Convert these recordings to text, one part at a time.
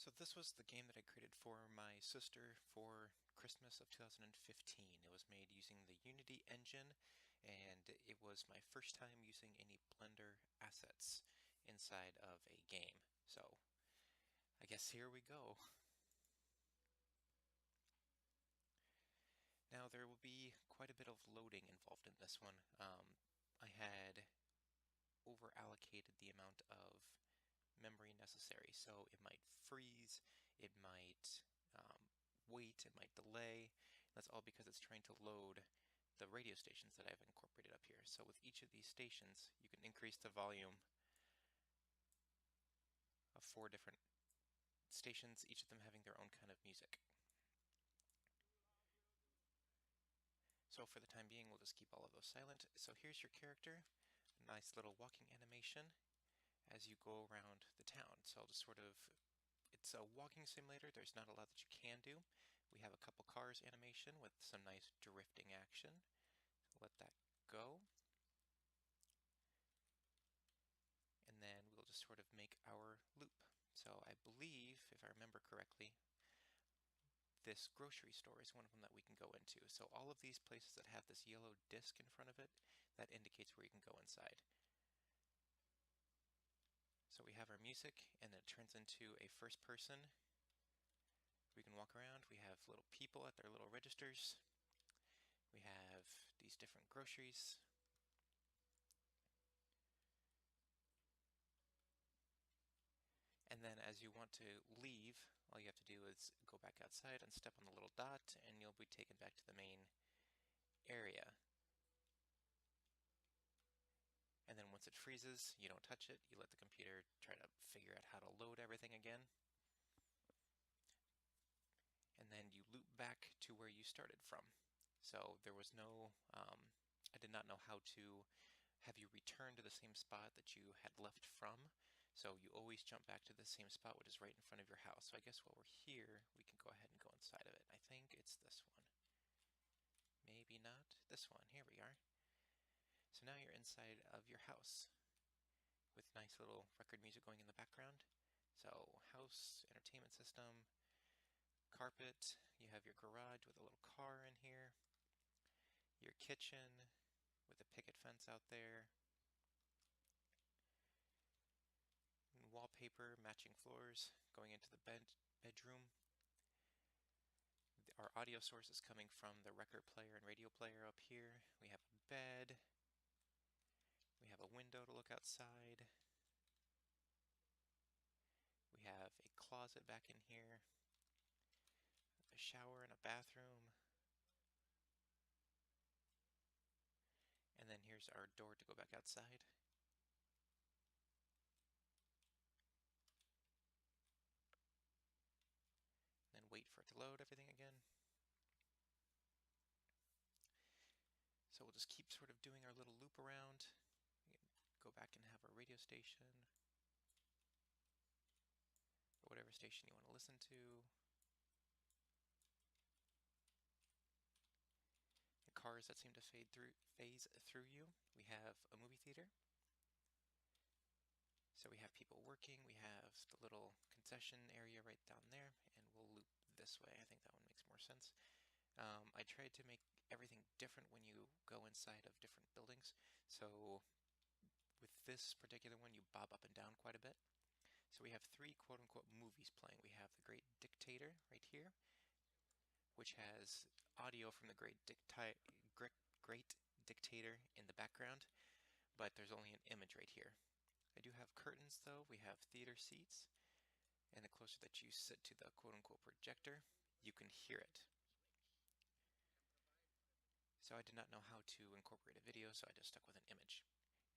So this was the game that I created for my sister for Christmas of 2015. It was made using the Unity engine, and it was my first time using any Blender assets inside of a game. So I guess here we go. Now there will be quite a bit of loading involved in this one. I had over allocated the amount of memory necessary. So it might freeze, it might wait, it might delay. That's all because it's trying to load the radio stations that I've incorporated up here. So with each of these stations, you can increase the volume of 4 different stations, each of them having their own kind of music. So for the time being, we'll just keep all of those silent. So here's your character, a nice little walking animation as you go around the town. So I'll just sort of, it's a walking simulator. There's not a lot that you can do. We have a couple cars animation with some nice drifting action. Let that go. And then we'll just sort of make our loop. So I believe, if I remember correctly, this grocery store is one of them that we can go into. So all of these places that have this yellow disc in front of it, that indicates where you can go inside. So we have our music, and then it turns into a first person. We can walk around. We have little people at their little registers. We have these different groceries. And then as you want to leave, all you have to do is go back outside and step on the little dot, and you'll be taken back to the main area. And then once it freezes, you don't touch it. You let the computer try to figure out how to load everything again. And then you loop back to where you started from. So there was no, I did not know how to have you return to the same spot that you had left from. So you always jump back to the same spot, which is right in front of your house. So I guess while we're here, we can go ahead and go inside of it. I think it's this one. Maybe not. This one. Here we are. So now you're inside of your house with nice little record music going in the background. So house, entertainment system, carpet. You have your garage with a little car in here. Your kitchen with a picket fence out there. And wallpaper, matching floors, going into the bedroom. Our audio source is coming from the record player and radio player up here. We have a bed. We have a window to look outside. We have a closet back in here. A shower and a bathroom. And then here's our door to go back outside. Then wait for it to load everything again. So we'll just keep sort of doing our little loop around. Go back and have our radio station, or whatever station you want to listen to. The cars that seem to phase through you. We have a movie theater. So we have people working. We have the little concession area right down there, and we'll loop this way. I think that one makes more sense. I tried to make everything different when you go inside of different buildings. So with this particular one, you bob up and down quite a bit. So we have 3 quote-unquote movies playing. We have The Great Dictator right here, which has audio from the Great Dictator in the background, but there's only an image right here. I do have curtains though. We have theater seats, and the closer that you sit to the quote-unquote projector, you can hear it. So I did not know how to incorporate a video, so I just stuck with an image.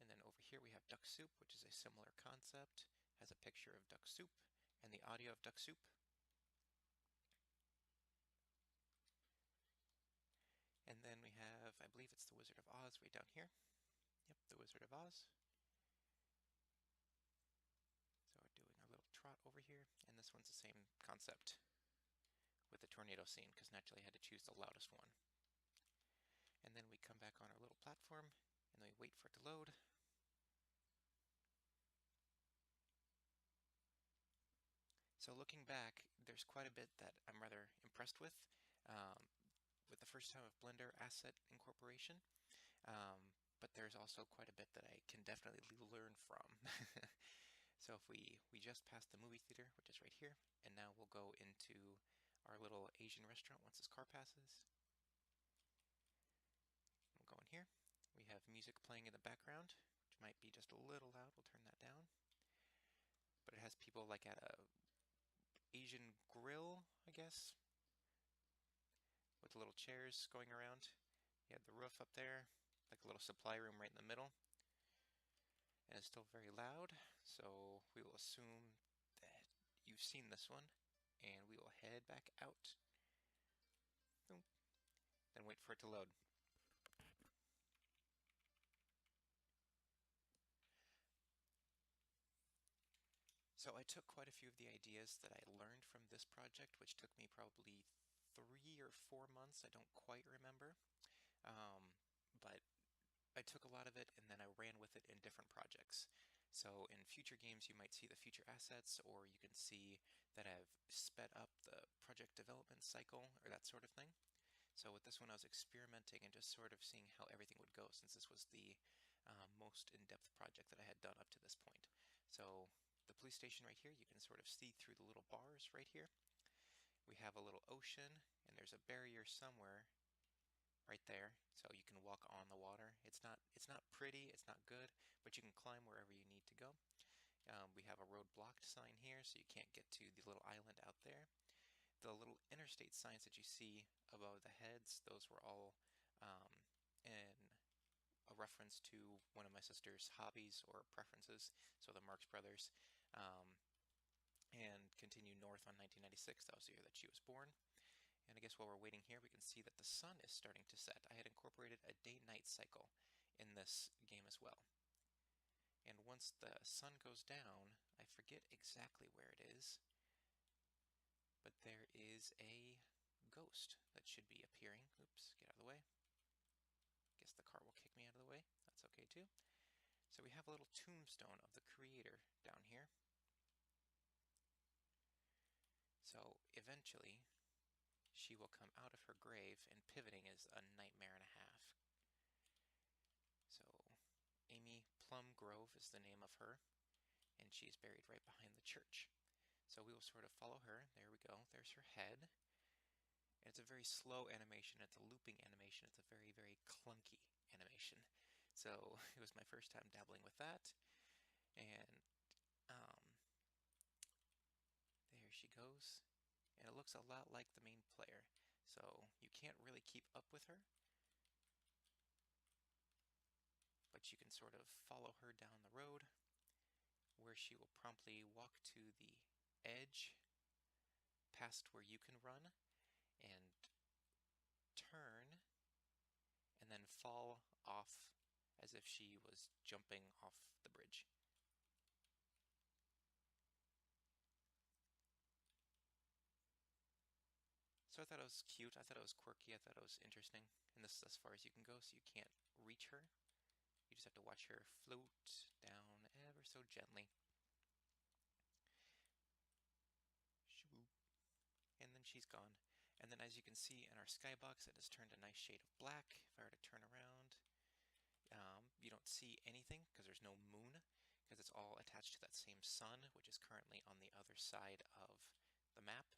And then over here we have Duck Soup, which is a similar concept. Has a picture of duck soup and the audio of duck soup. And then we have, I believe it's the Wizard of Oz right down here. Yep, the Wizard of Oz. So we're doing our little trot over here, and this one's the same concept with the tornado scene, because naturally I had to choose the loudest one. And then we come back on our little platform, and then we wait for it to load. So So looking back, there's quite a bit that I'm rather impressed um, with the first time of Blender asset incorporation. But there's also quite a bit that I can definitely learn from. So if we just passed the movie theater, which is right here, and now we'll go into our little Asian restaurant once this car passes. We'll go in here. We have music playing in the background, which might be just a little loud. We'll turn that down. But it has people like at a Asian grill, I guess, with little chairs going around. You have the roof up there, like a little supply room right in the middle. And it's still very loud, so we will assume that you've seen this one, and we will head back out. Boom. Then wait for it to load. So I took quite a few of the ideas that I learned from this project, which took me probably 3 or 4 months. I don't quite remember. But I took a lot of it and then I ran with it in different projects. So in future games, you might see the future assets, or you can see that I've sped up the project development cycle or that sort of thing. So with this one, I was experimenting and just sort of seeing how everything would go, since this was the most in-depth project that I had done up to this point. So the police station right here, you can sort of see through the little bars right here. We have a little ocean, and there's a barrier somewhere right there, so you can walk on the water. It's not pretty, it's not good, but you can climb wherever you need to go. We have a road blocked sign here, so you can't get to the little island out there. The little interstate signs that you see above the heads, those were all in a reference to one of my sister's hobbies or preferences, so the Marx Brothers, and continue north on 1996. That was the year that she was born. And I guess while we're waiting here, we can see that the sun is starting to set. I had incorporated a day-night cycle in this game as well. And once the sun goes down, I forget exactly where it is, but there is a ghost that should be appearing. Oops, get out of the way. Guess the car will kick me out of the way. That's okay too. So we have a little tombstone of the creator down here. So eventually, she will come out of her grave, and pivoting is a nightmare and a half. So Amy Plum Grove is the name of her, and she's buried right behind the church. So we will sort of follow her. There we go. There's her head. And it's a very slow animation. It's a looping animation. It's a very, very clunky animation. So it was my first time dabbling with that. And there she goes. And it looks a lot like the main player. So you can't really keep up with her, but you can sort of follow her down the road, where she will promptly walk to the edge past where you can run and turn and then fall off as if she was jumping off the bridge. So I thought it was cute, I thought it was quirky, I thought it was interesting, and this is as far as you can go, so you can't reach her. You just have to watch her float down ever so gently. And then she's gone. And then as you can see in our skybox, it has turned a nice shade of black. If I were to turn around, you don't see anything because there's no moon, because it's all attached to that same sun, which is currently on the other side of the map.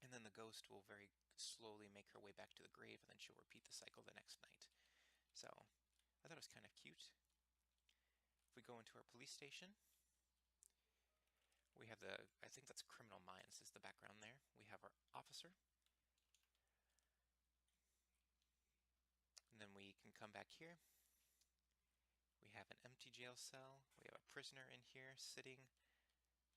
And then the ghost will very slowly make her way back to the grave, and then she'll repeat the cycle the next night. So I thought it was kind of cute. If we go into our police station, we have I think that's Criminal Minds is the background there. We have our officer. And then we can come back here. We have an empty jail cell. We have a prisoner in here sitting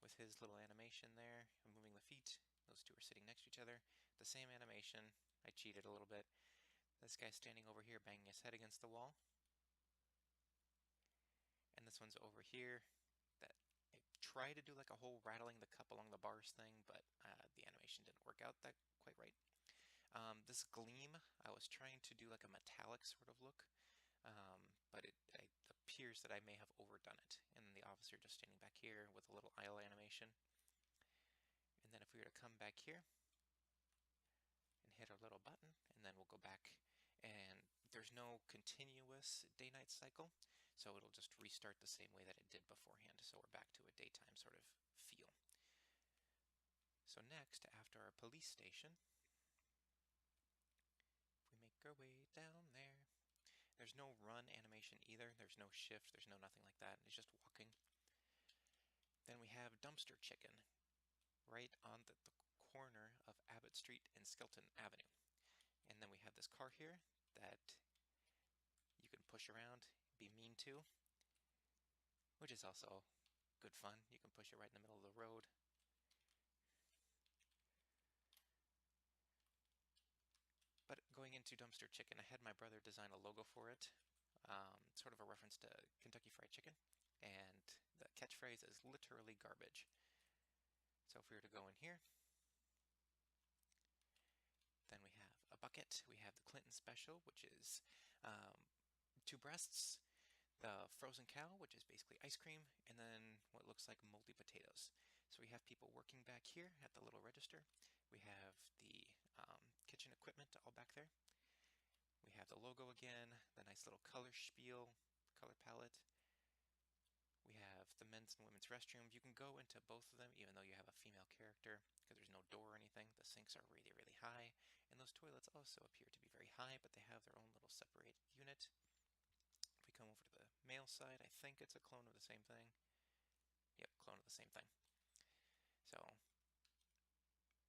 with his little animation there, moving the feet. Those two are sitting next to each other. The same animation. I cheated a little bit. This guy's standing over here banging his head against the wall. And this one's over here that I tried to do like a whole rattling the cup along the bars thing, but the animation didn't work out that quite right. This gleam, I was trying to do like a metallic sort of look, but it appears that I may have overdone it. And the officer just standing back here with a little eye animation. come back here and hit our little button, and then we'll go back, and there's no continuous day-night cycle, so it'll just restart the same way that it did beforehand. So we're back to a daytime sort of feel. So next, after our police station, if we make our way down there, there's no run animation either. There's no shift. There's no nothing like that. It's just walking. Then we have Dumpster Chicken right on the corner of Abbott Street and Skelton Avenue. And then we have this car here that you can push around, be mean to, which is also good fun. You can push it right in the middle of the road. But going into Dumpster Chicken, I had my brother design a logo for it, sort of a reference to Kentucky Fried Chicken, and the catchphrase is literally garbage. So if we were to go in here, then we have a bucket. We have the Clinton Special, which is 2 breasts, the frozen cow, which is basically ice cream, and then what looks like moldy potatoes. So we have people working back here at the little register. We have the kitchen equipment all back there. We have the logo again, the nice little color spiel, color palette. We have the men's and women's restrooms. You can go into both of them even though you have a female character because there's no door or anything. The sinks are really, really high, and those toilets also appear to be very high, but they have their own little separated unit. If we come over to the male side, I think it's a clone of the same thing. Yep, clone of the same thing. So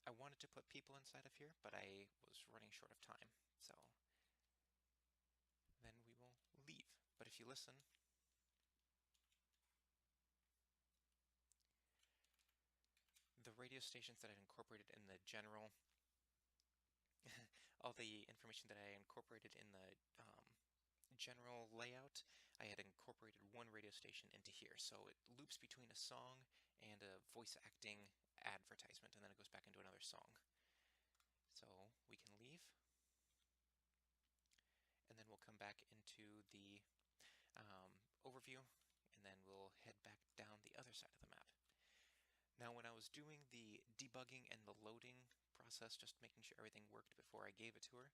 I wanted to put people inside of here, but I was running short of time. So then we will leave. But if you listen, the radio stations that I incorporated in the general, all the information that I incorporated in the general layout, I had incorporated one radio station into here. So it loops between a song and a voice acting advertisement, and then it goes back into another song. So we can leave, and then we'll come back into the overview, and then we'll head back down the other side of the map. Now, when I was doing the debugging and the loading process, just making sure everything worked before I gave it to her,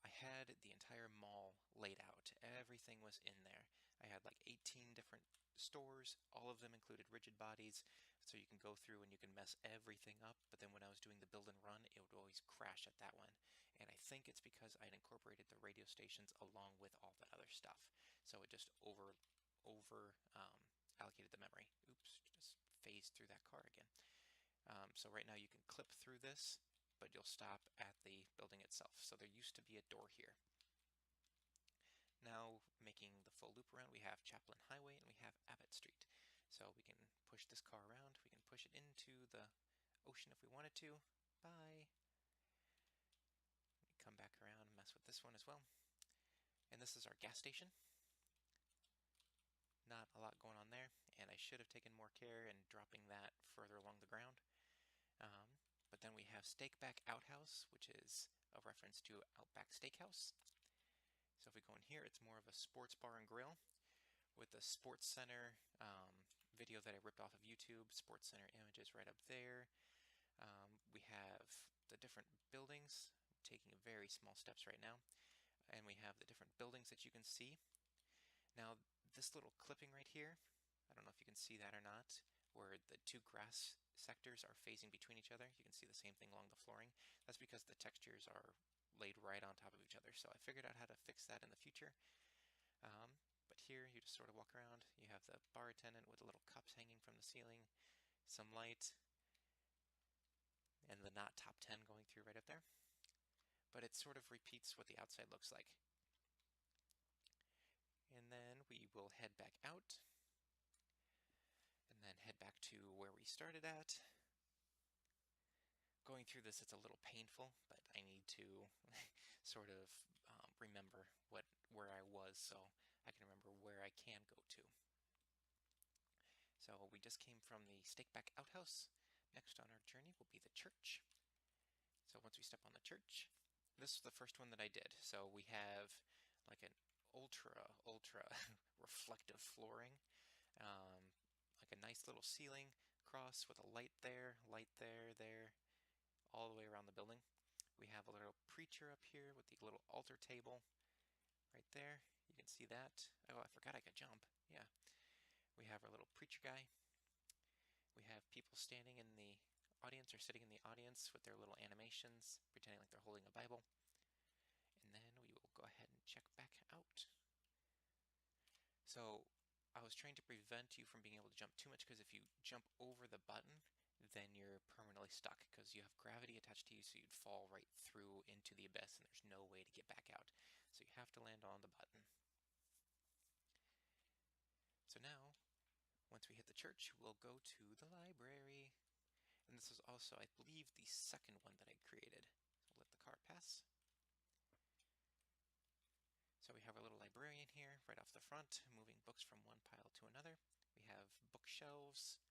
I had the entire mall laid out. Everything was in there. I had like 18 different stores. All of them included rigid bodies, so you can go through and you can mess everything up. But then when I was doing the build and run, it would always crash at that one. And I think it's because I had incorporated the radio stations along with all that other stuff. So it just allocated the memory. Oops, just phased through that car again. So right now you can clip through this, but you'll stop at the building itself. So there used to be a door here. Now making the full loop around, we have Chaplin Highway and we have Abbott Street. So we can push this car around. We can push it into the ocean if we wanted to. Bye. Come back around and mess with this one as well. And this is our gas station. Not a lot going on there, and I should have taken more care in dropping that further along the ground. But then we have Steakback Outhouse, which is a reference to Outback Steakhouse. So if we go in here, it's more of a sports bar and grill with the Sports Center video that I ripped off of YouTube. Sports Center images right up there. We have the different buildings, taking very small steps right now. And we have the different buildings that you can see. Now, this little clipping right here, I don't know if you can see that or not, where the 2 grass sectors are phasing between each other. You can see the same thing along the flooring. That's because the textures are laid right on top of each other. So I figured out how to fix that in the future. But here, you just sort of walk around. You have the bar attendant with the little cups hanging from the ceiling, some light, and the not top 10 going through right up there. But it sort of repeats what the outside looks like. And then we will head back out, and then head back to where we started at. Going through this, it's a little painful, but I need to sort of remember where I was so I can remember where I can go to. So we just came from the Steakback Outhouse. Next on our journey will be the church. So once we step on the church, this is the first one that I did. So we have like an ultra reflective flooring, like a nice little ceiling cross with a light there, there, all the way around the building. We have a little preacher up here with the little altar table right there. You can see that. Oh, I forgot I could jump. Yeah. We have our little preacher guy. We have people standing in the audience or sitting in the audience with their little animations, pretending like they're holding a Bible. And then we will go ahead and check back out. So I was trying to prevent you from being able to jump too much, because if you jump over the button, then you're permanently stuck because you have gravity attached to you, so you'd fall right through into the abyss and there's no way to get back out. So you have to land on the button. So now, once we hit the church, we'll go to the library. And this is also, I believe, the second one that I created. So let the car pass. So we have our little librarian here right off the front, moving books from one pile to another. We have bookshelves,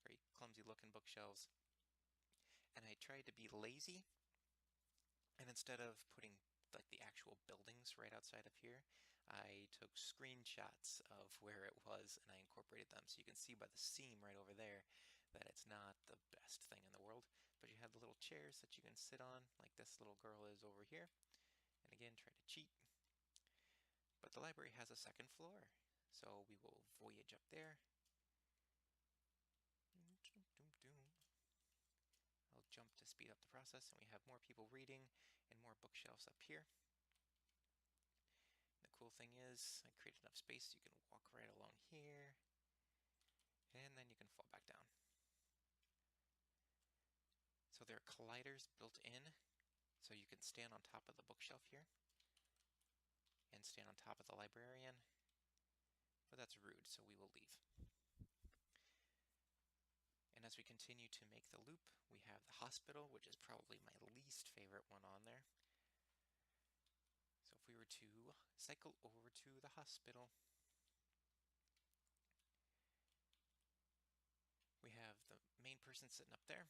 very clumsy looking bookshelves. And I tried to be lazy, and instead of putting like the actual buildings right outside of here, I took screenshots of where it was and I incorporated them. So you can see by the seam right over there that it's not the best thing in the world. But you have the little chairs that you can sit on, like this little girl is over here. And again, try to cheat. But the library has a second floor, so we will voyage up there. I'll jump to speed up the process, and we have more people reading and more bookshelves up here. The cool thing is I created enough space so you can walk right along here, and then you can fall back down. So there are colliders built in, so you can stand on top of the bookshelf here and stand on top of the librarian, but that's rude, so we will leave. And as we continue to make the loop, we have the hospital, which is probably my least favorite one on there. So if we were to cycle over to the hospital, we have the main person sitting up there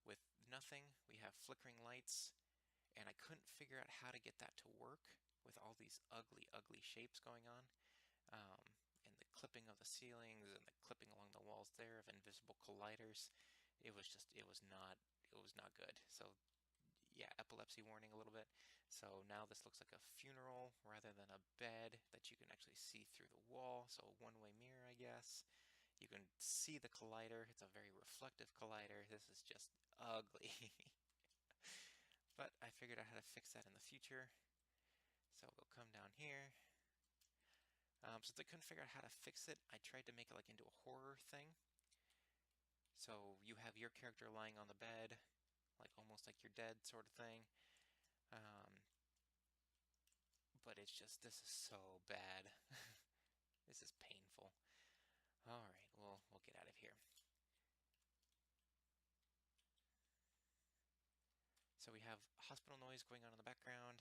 with nothing. We have flickering lights, and I couldn't figure out how to get that to work with all these ugly, ugly shapes going on. And the clipping of the ceilings and the clipping along the walls there of invisible colliders. It was not good. So yeah, epilepsy warning a little bit. So now this looks like a funeral rather than a bed that you can actually see through the wall. So a one-way mirror, I guess. You can see the collider. It's a very reflective collider. This is just ugly. But I figured out how to fix that in the future. So we'll come down here. Since I couldn't figure out how to fix it, I tried to make it like into a horror thing. So you have your character lying on the bed, like almost like you're dead sort of thing. But it's just, this is so bad. This is painful. Alright, we'll get out of here. So we have hospital noise going on in the background.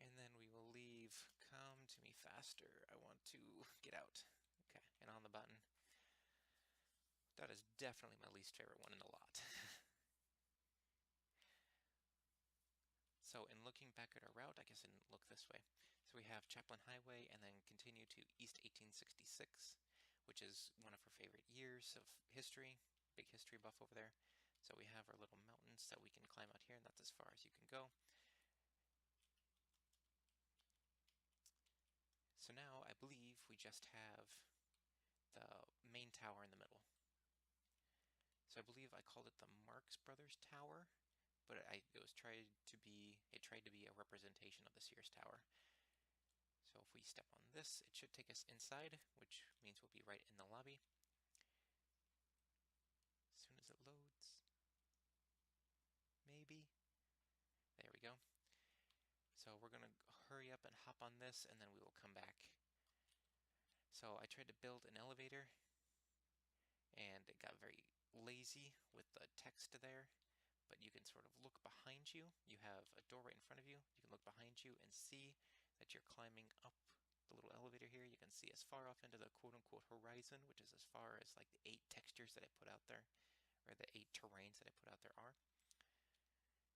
And then we will leave. Come to me faster. I want to get out. Okay, and on the button. That is definitely my least favorite one in the lot. So in looking back at our route, I guess I didn't look this way. So we have Chaplin Highway and then continue to East 1866, which is one of her favorite years of history. Big history buff over there. So we have our little mountains that we can climb out here, and that's as far as you can go. So now I believe we just have the main tower in the middle. So I believe I called it the Marx Brothers Tower, but it tried to be a representation of the Sears Tower. So if we step on this, it should take us inside, which means we'll be right in the lobby. As soon as it loads. Maybe. There we go. So we're going to hurry up and hop on this, and then we will come back. So I tried to build an elevator, and it got very lazy with the text there. But you can sort of look behind you. You have a door right in front of you. You can look behind you and see that you're climbing up the little elevator here. You can see as far off into the quote-unquote horizon, which is as far as like the 8 textures that I put out there, or the 8 terrains that I put out there are.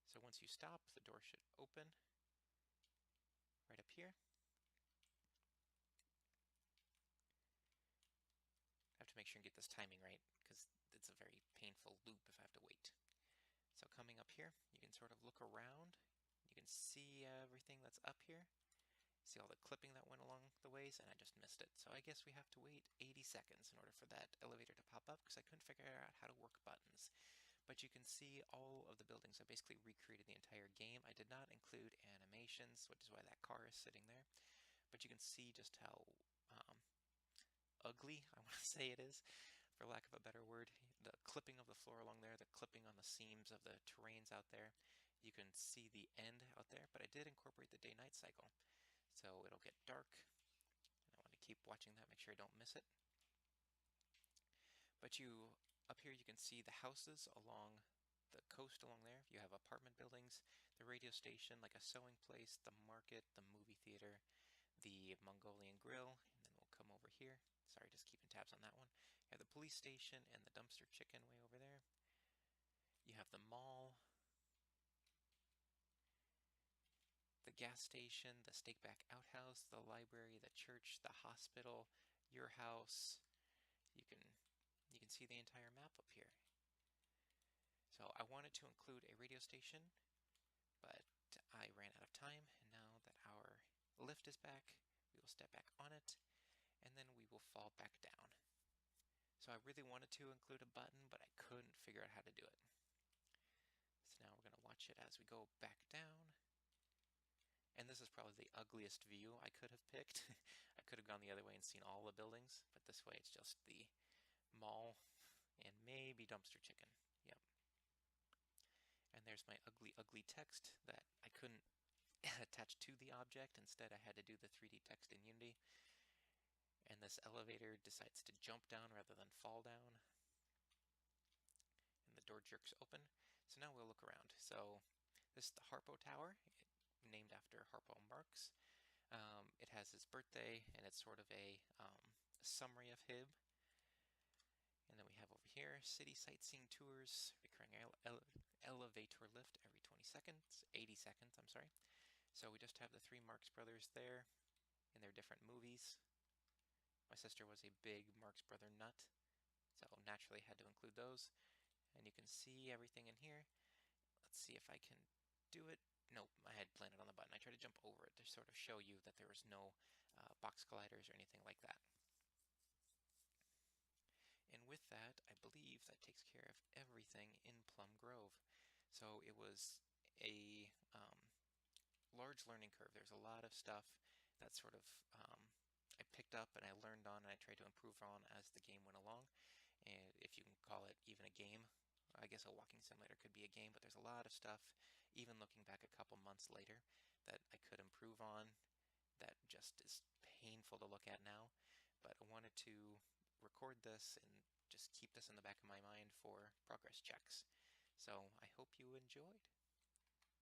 So once you stop, the door should open right up here. I have to make sure and get this timing right because it's a very painful loop if I have to wait. So coming up here, you can sort of look around. You can see everything that's up here. See all the clipping that went along the ways, and I just missed it. So I guess we have to wait 80 seconds in order for that elevator to pop up because I couldn't figure out how to work buttons. But you can see all of the buildings. I basically recreated the entire game. I did not include animations, which is why that car is sitting there. But you can see just how ugly, I want to say it is, for lack of a better word. The clipping of the floor along there, the clipping on the seams of the terrains out there. You can see the end out there, but I did incorporate the day-night cycle. So it'll get dark, and I want to keep watching that, make sure I don't miss it. But up here you can see the houses along the coast along there. You have apartment buildings, the radio station, like a sewing place, the market, the movie theater, the Mongolian grill, and then we'll come over here. Sorry, just keeping tabs on that one. You have the police station and the dumpster chicken way over there. You have the mall, the gas station, the Steakback Outhouse, the library, the church, the hospital, your house. You can see the entire map up here. So I wanted to include a radio station, but I ran out of time, and now that our lift is back, we will step back on it, and then we will fall back down. So I really wanted to include a button, but I couldn't figure out how to do it. So now we're going to watch it as we go back down. And this is probably the ugliest view I could have picked. I could have gone the other way and seen all the buildings, but this way it's just the mall and maybe dumpster chicken. Yep. And there's my ugly, ugly text that I couldn't attach to the object. Instead, I had to do the 3D text in Unity. And this elevator decides to jump down rather than fall down. And the door jerks open. So now we'll look around. So this is the Harpo Tower, named after Harpo Marx. It has his birthday, and it's sort of a summary of him. And then we have over here, city sightseeing tours, recurring elevator lift every 20 seconds, 80 seconds, I'm sorry. So we just have the three Marx Brothers there in their different movies. My sister was a big Marx Brother nut, so naturally had to include those. And you can see everything in here. Let's see if I can do it. Nope, I had planted on the button. I tried to jump over it to sort of show you that there was no box colliders or anything like that. And with that, I believe that takes care of everything in Plum Grove. So it was a large learning curve. There's a lot of stuff that sort of I picked up and I learned on and I tried to improve on as the game went along. And if you can call it even a game, I guess a walking simulator could be a game, but there's a lot of stuff, even looking back a couple months later, that I could improve on that just is painful to look at now. But I wanted to record this and just keep this in the back of my mind for progress checks. So I hope you enjoyed.